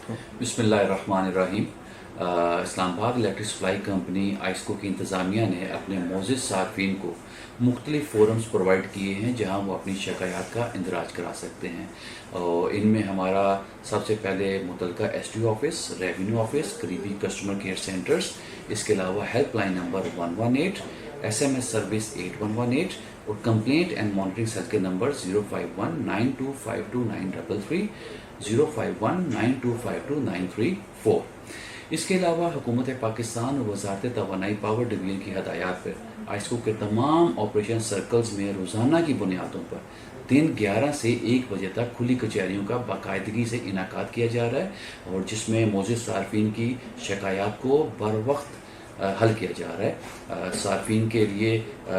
بسم اللہ الرحمن الرحیم۔ اسلام آباد الیکٹرک سپلائی کمپنی آئسکو کی انتظامیہ نے اپنے معزز صارفین کو مختلف فورمز پرووائڈ کیے ہیں جہاں وہ اپنی شکایات کا اندراج کرا سکتے ہیں، اور ان میں ہمارا سب سے پہلے متعلقہ S T O office, revenue office, قریبی کسٹمر کیئر سینٹرز، اس کے علاوہ help line number 118، S M S service 8118 اور کمپلینٹ اینڈ مانیٹرنگ سیل کے نمبر 05192522933 05192522934۔ اس کے علاوہ حکومت پاکستان اور وزارت توانائی پاور ڈویژن کی ہدایات پر آئسکو کے تمام آپریشن سرکلز میں روزانہ کی بنیادوں پر دن 11 سے 1 بجے تک کھلی کچہریوں کا باقاعدگی سے انعقاد کیا جا رہا ہے، اور جس میں معزز صارفین کی شکایات کو بر وقت حل کیا جا رہا ہے۔ صارفین کے لیے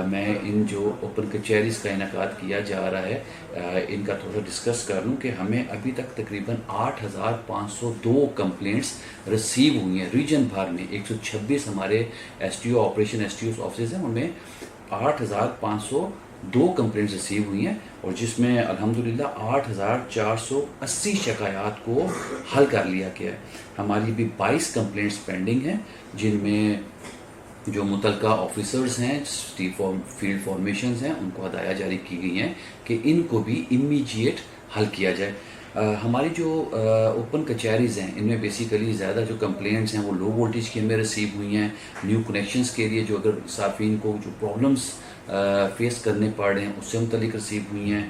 میں ان جو اوپن کچہریز کا انعقاد کیا جا رہا ہے ان کا تھوڑا ڈسکس کر لوں کہ ہمیں ابھی تک تقریباً 8502 کمپلینٹس ریسیو ہوئی ہیں ریجن بھر میں۔ 126 ہمارے S T O operation S T او آفسز ہیں، ان میں 8502 کمپلینٹس ریسیو ہوئی ہیں، اور جس میں الحمدللہ 8480 شکایات کو حل کر لیا گیا ہے۔ ہماری بھی 22 کمپلینٹس پینڈنگ ہیں، جن میں جو متعلقہ آفیسرز ہیں، فیلڈ فارمیشنز ہیں، ان کو ہدایات جاری کی گئی ہیں کہ ان کو بھی امیجیٹ حل کیا جائے۔ ہماری جو اوپن کچہریز ہیں ان میں بیسیکلی زیادہ جو کمپلینٹس ہیں وہ لو وولٹیج کی ہمیں ریسیو ہوئی ہیں، نیو کنیکشنز کے لیے جو اگر صارفین کو جو پرابلمس فیس کرنے پڑ رہے ہیں اس سے متعلق ریسیو ہوئی ہیں،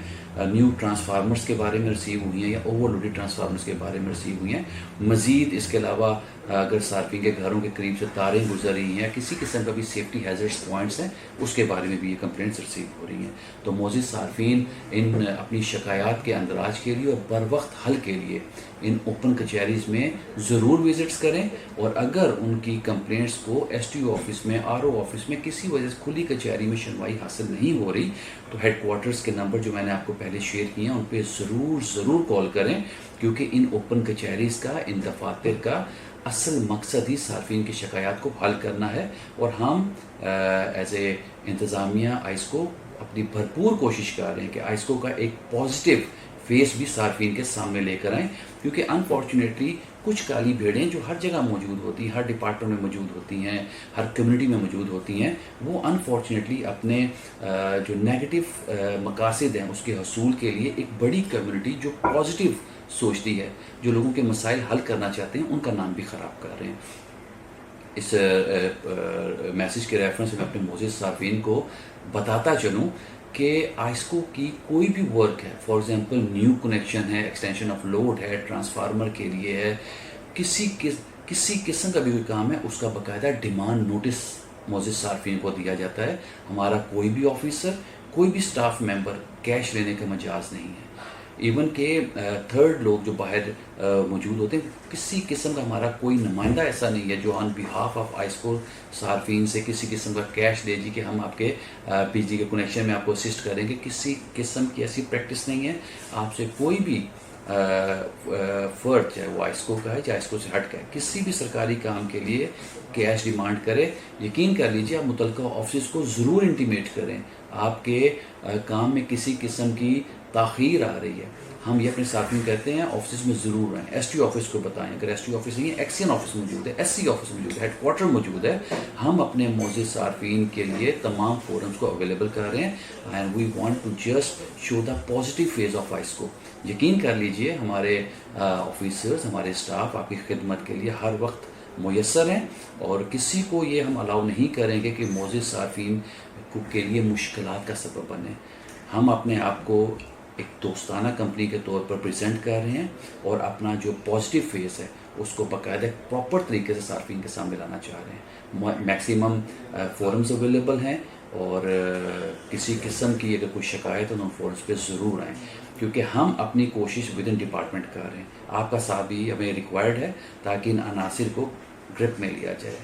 نیو ٹرانسفارمرز کے بارے میں ریسیو ہوئی ہیں یا اوور لوڈیڈ ٹرانسفارمرز کے بارے میں ریسیو ہوئی ہیں۔ مزید اس کے علاوہ اگر صارفین کے گھروں کے قریب سے تاریں گزر رہی ہیں یا کسی قسم کا بھی سیفٹی ہیزرڈس پوائنٹس ہیں، اس کے بارے میں بھی یہ کمپلینٹس ریسیو ہو رہی ہیں۔ تو معزز صارفین ان اپنی شکایات کے اندراج کے لیے اور بر وقت حل کے لیے ان اوپن کچہریز میں ضرور وزٹس کریں، اور اگر ان کی کمپلینٹس کو ایس ٹی او آفس میں، آر او آفس میں کسی وجہ سے کھلی کچہری میں سنوائی حاصل نہیں ہو رہی تو ہیڈ کوارٹرز کے نمبر جو میں نے آپ کو پہلے شیئر کیے ہیں ان پہ ضرور کال کریں، کیونکہ ان اوپن کچہریز کا، ان دفاتر کا اصل مقصد ہی صارفین کی شکایات کو حل کرنا ہے، اور ہم ایز اے انتظامیہ آئسکو اپنی بھرپور کوشش کر رہے ہیں کہ آئسکو کا ایک پازیٹیو فیس بھی صارفین کے سامنے لے کر آئیں، کیونکہ انفارچونیٹلی کچھ کالی بھیڑیں جو ہر جگہ موجود ہوتی ہیں، ہر ڈپارٹمنٹ میں موجود ہوتی ہیں، ہر کمیونٹی میں موجود ہوتی ہیں، وہ انفارچونیٹلی اپنے جو نیگیٹو مقاصد ہیں اس کے حصول کے لیے ایک بڑی کمیونٹی جو پازیٹیو سوچتی ہے، جو لوگوں کے مسائل حل کرنا چاہتے ہیں، ان کا نام بھی خراب کر رہے ہیں۔ اس میسیج کے ریفرنس میں اپنے معزز صارفین کو بتاتا چلوں کہ آئسکو کی کوئی بھی ورک ہے، فار ایگزامپل نیو کنیکشن ہے، ایکسٹینشن آف لوڈ ہے، ٹرانسفارمر کے لیے ہے، کسی قسم کا بھی کوئی کام ہے، اس کا باقاعدہ ڈیمانڈ نوٹس معزز صارفین کو دیا جاتا ہے۔ ہمارا کوئی بھی آفیسر، کوئی بھی سٹاف ممبر کیش لینے کا مجاز نہیں ہے، ایون کہ تھرڈ لوگ جو باہر موجود ہوتے ہیں، کسی قسم کا ہمارا کوئی نمائندہ ایسا نہیں ہے جو آن بیہاف آف آئسکو صارفین سے کسی قسم کا کیش دے جی کہ ہم آپ کے بجلی کے کنیکشن میں آپ کو اسسٹ کریں گے۔ کسی قسم کی ایسی پریکٹس نہیں ہے۔ آپ سے کوئی بھی فرد، چاہے وہ آئسکو کا ہے چاہے آئسکو سے ہٹ کا ہے، کسی بھی سرکاری کام کے لیے کیش ڈیمانڈ کرے، یقین کر لیجیے آپ متعلقہ آفس کو ضرور انٹیمیٹ کریں آپ کے کام میں کسی قسم کی تاخیر آ رہی ہے۔ ہم یہ اپنے صارفین کہتے ہیں آفس میں ضرور رہیں، ایس ٹی آفس کو بتائیں، اگر ایس ٹی آفس نہیں ہے ایکسین آفس موجود ہے، ایس سی آفس موجود ہے، ہیڈ کوارٹر موجود ہے۔ ہم اپنے معزز صارفین کے لیے تمام فورمز کو اویلیبل کر رہے ہیں، and we want to just show the positive phase of آئسکو۔ یقین کر لیجئے ہمارے آفیسرز، ہمارے اسٹاف آپ کی خدمت کے لیے ہر وقت میسر ہیں، اور کسی کو یہ ہم الاؤ نہیں کریں گے کہ معزز صارفین کے لیے مشکلات کا سبب بنے۔ ہم اپنے آپ کو ایک دوستانہ کمپنی کے طور پر پریزنٹ کر رہے ہیں، اور اپنا جو پازیٹیو فیس ہے اس کو باقاعدہ پراپر طریقے سے صارفین کے سامنے لانا چاہ رہے ہیں۔ میکسیمم فورمز اویلیبل ہیں، اور کسی قسم کی اگر کوئی شکایت ہے تو ان فورمز پہ ضرور آئیں، کیونکہ ہم اپنی کوشش ود ان ڈپارٹمنٹ کر رہے ہیں۔ آپ کا ساتھ بھی ہمیں ریکوائرڈ ہے تاکہ ان عناصر کو گرپ میں لیا جائے۔